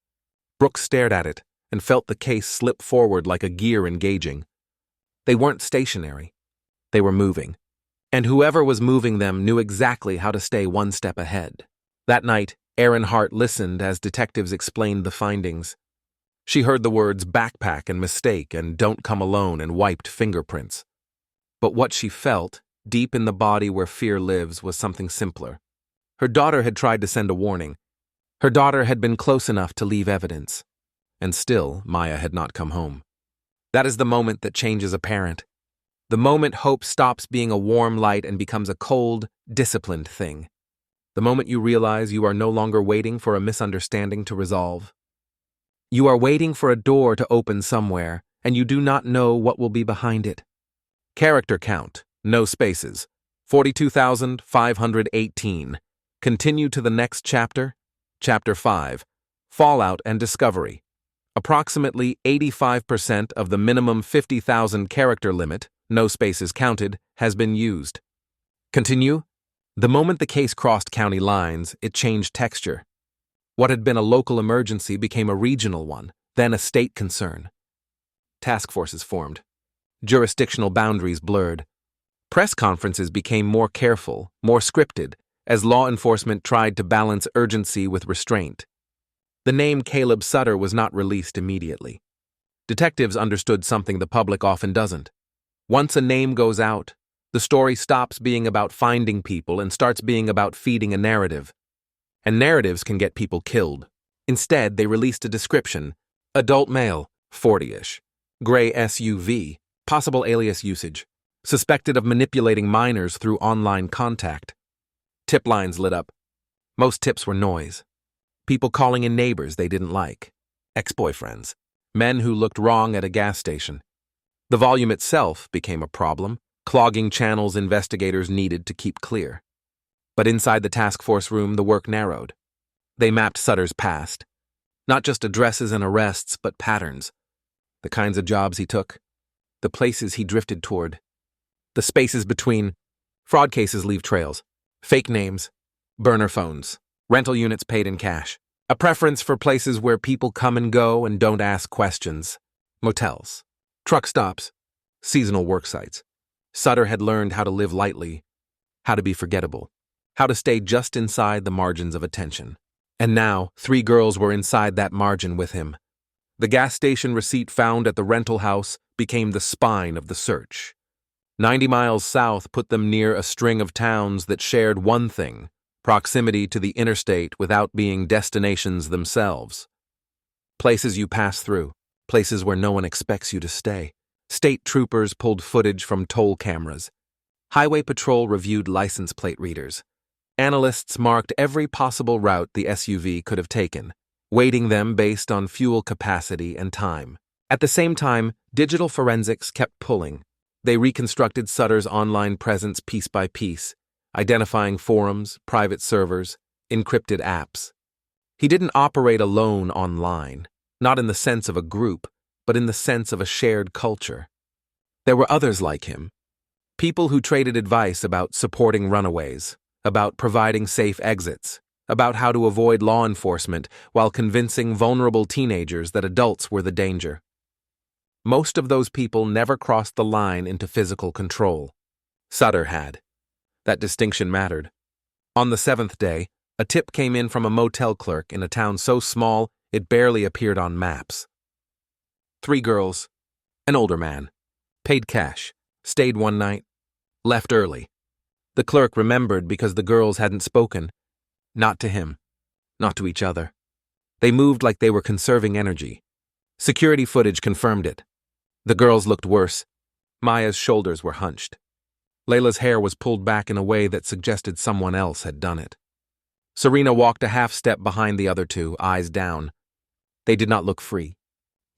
Brooks stared at it and felt the case slip forward like a gear engaging. They weren't stationary. They were moving. And whoever was moving them knew exactly how to stay one step ahead. That night, Erin Hart listened as detectives explained the findings. She heard the words backpack and mistake and don't come alone and wiped fingerprints. But what she felt, deep in the body where fear lives, was something simpler. Her daughter had tried to send a warning. Her daughter had been close enough to leave evidence. And still, Maya had not come home. That is the moment that changes a parent. The moment hope stops being a warm light and becomes a cold, disciplined thing. The moment you realize you are no longer waiting for a misunderstanding to resolve. You are waiting for a door to open somewhere, and you do not know what will be behind it. Character count, no spaces, 42,518. Continue to the next chapter, Chapter 5, Fallout and Discovery. Approximately 85% of the minimum 50,000 character limit, no spaces counted, has been used. Continue. The moment the case crossed county lines, it changed texture. What had been a local emergency became a regional one, then a state concern. Task forces formed. Jurisdictional boundaries blurred. Press conferences became more careful, more scripted, as law enforcement tried to balance urgency with restraint. The name Caleb Sutter was not released immediately. Detectives understood something the public often doesn't. Once a name goes out, the story stops being about finding people and starts being about feeding a narrative. And narratives can get people killed. Instead, they released a description. Adult male, 40-ish. Gray SUV. Possible alias usage. Suspected of manipulating minors through online contact. Tip lines lit up. Most tips were noise. People calling in neighbors they didn't like. Ex-boyfriends. Men who looked wrong at a gas station. The volume itself became a problem, clogging channels investigators needed to keep clear. But inside the task force room, the work narrowed. They mapped Sutter's past. Not just addresses and arrests, but patterns. The kinds of jobs he took. The places he drifted toward. The spaces between. Fraud cases leave trails. Fake names. Burner phones. Rental units paid in cash. A preference for places where people come and go and don't ask questions. Motels. Truck stops. Seasonal work sites. Sutter had learned how to live lightly. How to be forgettable. How to stay just inside the margins of attention. And now, 3 girls were inside that margin with him. The gas station receipt found at the rental house became the spine of the search. 90 miles south put them near a string of towns that shared one thing, proximity to the interstate without being destinations themselves. Places you pass through, places where no one expects you to stay. State troopers pulled footage from toll cameras. Highway patrol reviewed license plate readers. Analysts marked every possible route the SUV could have taken, weighting them based on fuel capacity and time. At the same time, digital forensics kept pulling. They reconstructed Sutter's online presence piece by piece, identifying forums, private servers, encrypted apps. He didn't operate alone online, not in the sense of a group, but in the sense of a shared culture. There were others like him, people who traded advice about supporting runaways, about providing safe exits, about how to avoid law enforcement while convincing vulnerable teenagers that adults were the danger. Most of those people never crossed the line into physical control. Sutter had. That distinction mattered. On the 7th day, a tip came in from a motel clerk in a town so small it barely appeared on maps. 3 girls, an older man, paid cash, stayed one night, left early. The clerk remembered because the girls hadn't spoken. Not to him, not to each other. They moved like they were conserving energy. Security footage confirmed it. The girls looked worse. Maya's shoulders were hunched. Layla's hair was pulled back in a way that suggested someone else had done it. Serena walked a half step behind the other two, eyes down. They did not look free.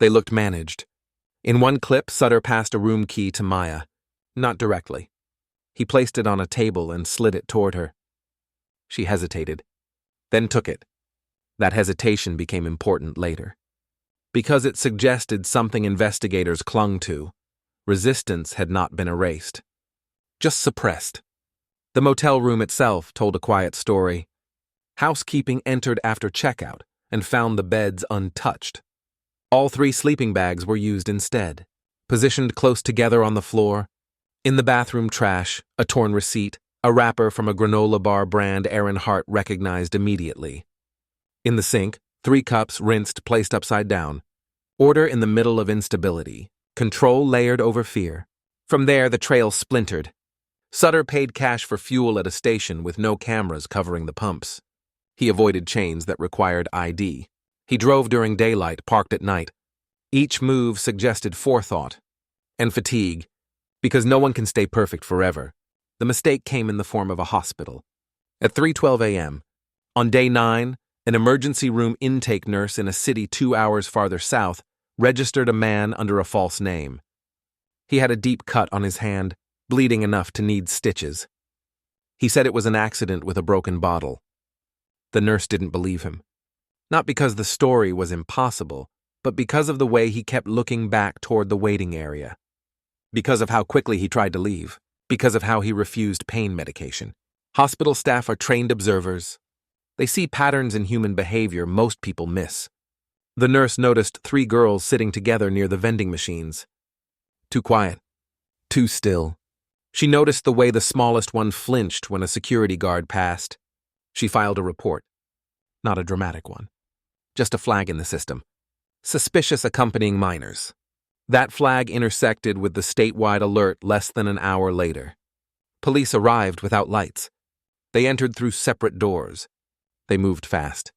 They looked managed. In one clip, Sutter passed a room key to Maya. Not directly. He placed it on a table and slid it toward her. She hesitated, then took it. That hesitation became important later. Because it suggested something investigators clung to. Resistance had not been erased. Just suppressed. The motel room itself told a quiet story. Housekeeping entered after checkout and found the beds untouched. All 3 sleeping bags were used instead, positioned close together on the floor. In the bathroom trash, a torn receipt, a wrapper from a granola bar brand Aaron Hart recognized immediately. In the sink, 3 cups rinsed placed upside down. Order in the middle of instability. Control layered over fear. From there, the trail splintered. Sutter paid cash for fuel at a station with no cameras covering the pumps. He avoided chains that required ID. He drove during daylight, parked at night. Each move suggested forethought and fatigue, because no one can stay perfect forever. The mistake came in the form of a hospital. At 3:12 a.m., on day 9, an emergency room intake nurse in a city 2 hours farther south registered a man under a false name. He had a deep cut on his hand, bleeding enough to need stitches. He said it was an accident with a broken bottle. The nurse didn't believe him. Not because the story was impossible, but because of the way he kept looking back toward the waiting area. Because of how quickly he tried to leave. Because of how he refused pain medication. Hospital staff are trained observers. They see patterns in human behavior most people miss. The nurse noticed 3 girls sitting together near the vending machines. Too quiet. Too still. She noticed the way the smallest one flinched when a security guard passed. She filed a report. Not a dramatic one. Just a flag in the system. Suspicious accompanying minors. That flag intersected with the statewide alert less than an hour later. Police arrived without lights. They entered through separate doors. They moved fast.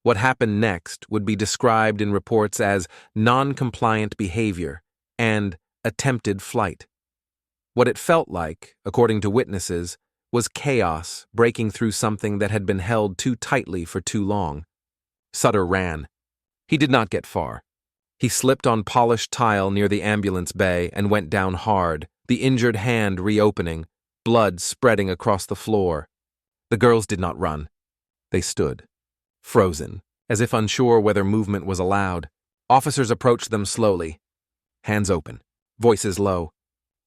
What happened next would be described in reports as non-compliant behavior and attempted flight. What it felt like, according to witnesses, was chaos breaking through something that had been held too tightly for too long. Sutter ran. He did not get far. He slipped on polished tile near the ambulance bay and went down hard, the injured hand reopening, blood spreading across the floor. The girls did not run. They stood, frozen, as if unsure whether movement was allowed. Officers approached them slowly. Hands open, voices low.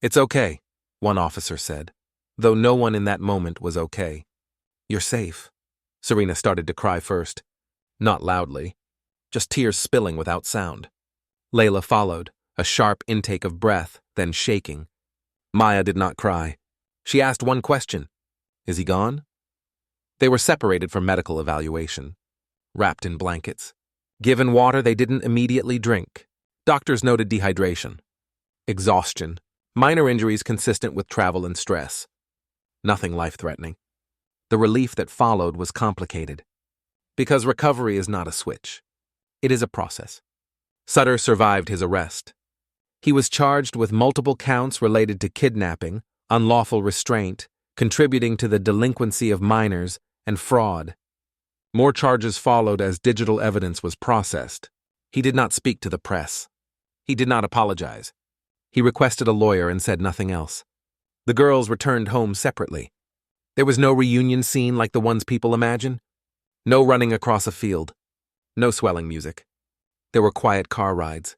"It's okay," one officer said, though no one in that moment was okay. "You're safe." Serena started to cry first. Not loudly, just tears spilling without sound. Layla followed, a sharp intake of breath, then shaking. Maya did not cry. She asked one question. "Is he gone?" They were separated for medical evaluation, wrapped in blankets. Given water they didn't immediately drink. Doctors noted dehydration, exhaustion, minor injuries consistent with travel and stress. Nothing life-threatening. The relief that followed was complicated. Because recovery is not a switch. It is a process. Sutter survived his arrest. He was charged with multiple counts related to kidnapping, unlawful restraint, contributing to the delinquency of minors, and fraud. More charges followed as digital evidence was processed. He did not speak to the press. He did not apologize. He requested a lawyer and said nothing else. The girls returned home separately. There was no reunion scene like the ones people imagine. No running across a field. No swelling music. There were quiet car rides.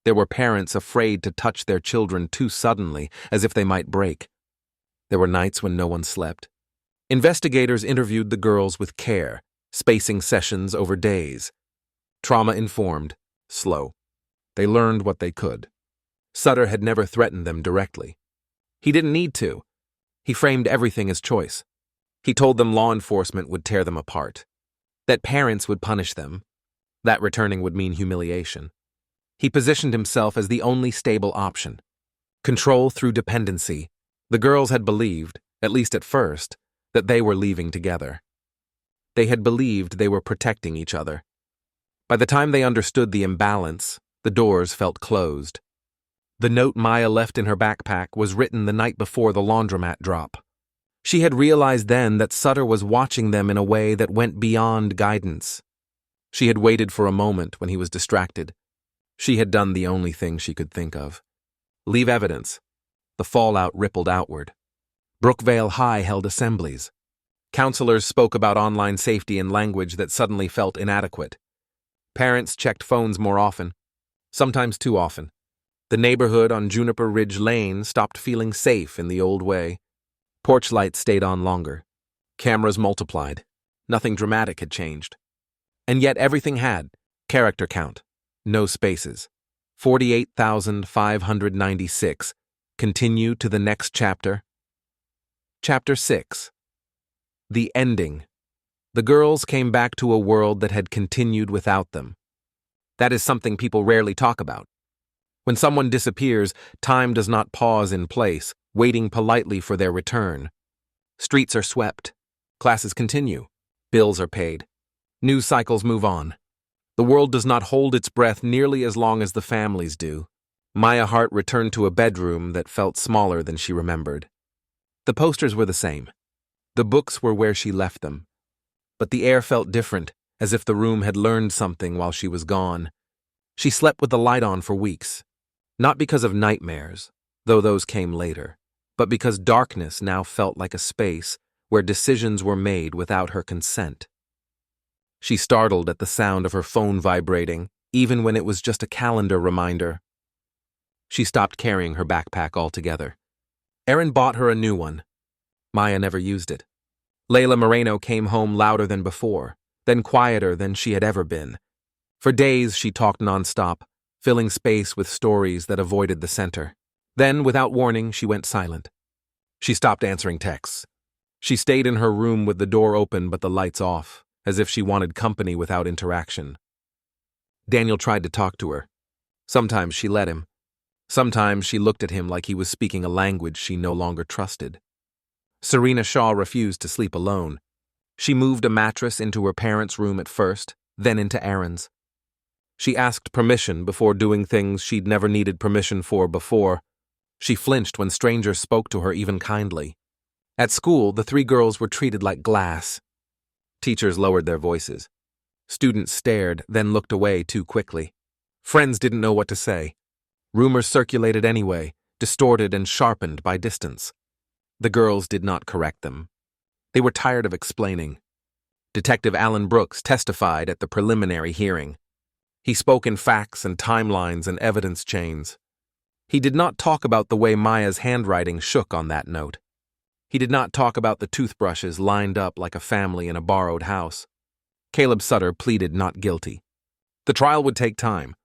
There were parents afraid to touch their children too suddenly, as if they might break. There were nights when no one slept. Investigators interviewed the girls with care, spacing sessions over days. Trauma-informed, slow. They learned what they could. Sutter had never threatened them directly. He didn't need to. He framed everything as choice. He told them law enforcement would tear them apart, that parents would punish them, that returning would mean humiliation. He positioned himself as the only stable option. Control through dependency. The girls had believed, at least at first, that they were leaving together. They had believed they were protecting each other. By the time they understood the imbalance, the doors felt closed. The note Maya left in her backpack was written the night before the laundromat drop. She had realized then that Sutter was watching them in a way that went beyond guidance. She had waited for a moment when he was distracted. She had done the only thing she could think of. Leave evidence. The fallout rippled outward. Brookvale High held assemblies. Counselors spoke about online safety in language that suddenly felt inadequate. Parents checked phones more often, sometimes too often. The neighborhood on Juniper Ridge Lane stopped feeling safe in the old way. Porch lights stayed on longer. Cameras multiplied. Nothing dramatic had changed. And yet everything had. Character count. No spaces. 48,596. Continue to the next chapter. Chapter 6. The ending. The girls came back to a world that had continued without them. That is something people rarely talk about. When someone disappears, time does not pause in place, waiting politely for their return. Streets are swept. Classes continue. Bills are paid. News cycles move on. The world does not hold its breath nearly as long as the families do. Maya Hart returned to a bedroom that felt smaller than she remembered. The posters were the same. The books were where she left them. But the air felt different, as if the room had learned something while she was gone. She slept with the light on for weeks. Not because of nightmares, though those came later, but because darkness now felt like a space where decisions were made without her consent. She startled at the sound of her phone vibrating, even when it was just a calendar reminder. She stopped carrying her backpack altogether. Erin bought her a new one. Maya never used it. Layla Moreno came home louder than before, then quieter than she had ever been. For days she talked nonstop, filling space with stories that avoided the center. Then, without warning, she went silent. She stopped answering texts. She stayed in her room with the door open but the lights off, as if she wanted company without interaction. Daniel tried to talk to her. Sometimes she let him. Sometimes she looked at him like he was speaking a language she no longer trusted. Serena Shaw refused to sleep alone. She moved a mattress into her parents' room at first, then into Erin's. She asked permission before doing things she'd never needed permission for before. She flinched when strangers spoke to her even kindly. At school, the three girls were treated like glass. Teachers lowered their voices. Students stared, then looked away too quickly. Friends didn't know what to say. Rumors circulated anyway, distorted and sharpened by distance. The girls did not correct them. They were tired of explaining. Detective Alan Brooks testified at the preliminary hearing. He spoke in facts and timelines and evidence chains. He did not talk about the way Maya's handwriting shook on that note. He did not talk about the toothbrushes lined up like a family in a borrowed house. Caleb Sutter pleaded not guilty. The trial would take time.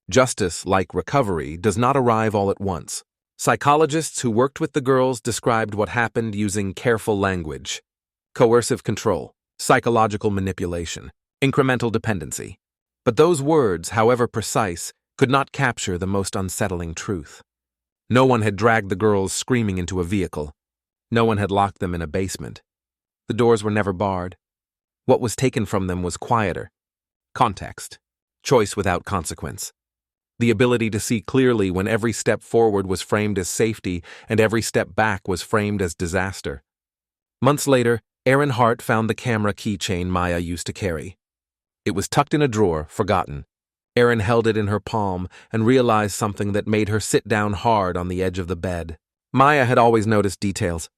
Justice, like recovery, does not arrive all at once. Psychologists who worked with the girls described what happened using careful language. Coercive control, psychological manipulation, incremental dependency. But those words, however precise, could not capture the most unsettling truth. No one had dragged the girls screaming into a vehicle. No one had locked them in a basement. The doors were never barred. What was taken from them was quieter. Context. Choice without consequence. The ability to see clearly when every step forward was framed as safety and every step back was framed as disaster. Months later, Aaron Hart found the camera keychain Maya used to carry. It was tucked in a drawer, forgotten. Aaron held it in her palm and realized something that made her sit down hard on the edge of the bed. Maya had always noticed details,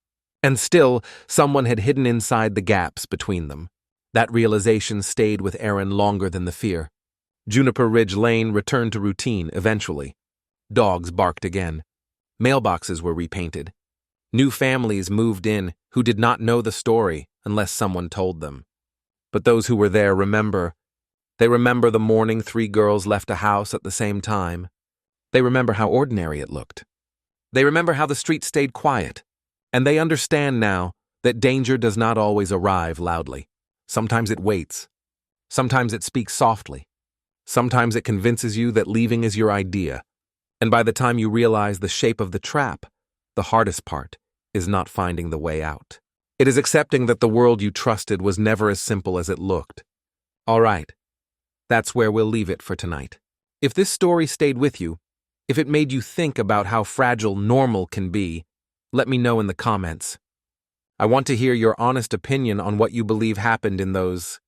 and still, someone had hidden inside the gaps between them. That realization stayed with Aaron longer than the fear. Juniper Ridge Lane returned to routine eventually. Dogs barked again. Mailboxes were repainted. New families moved in who did not know the story unless someone told them. But those who were there remember. They remember the morning 3 girls left a house at the same time. They remember how ordinary it looked. They remember how the street stayed quiet. And they understand now that danger does not always arrive loudly. Sometimes it waits. Sometimes it speaks softly. Sometimes it convinces you that leaving is your idea. And by the time you realize the shape of the trap, the hardest part is not finding the way out. It is accepting that the world you trusted was never as simple as it looked. All right, that's where we'll leave it for tonight. If this story stayed with you, if it made you think about how fragile normal can be, let me know in the comments. I want to hear your honest opinion on what you believe happened in those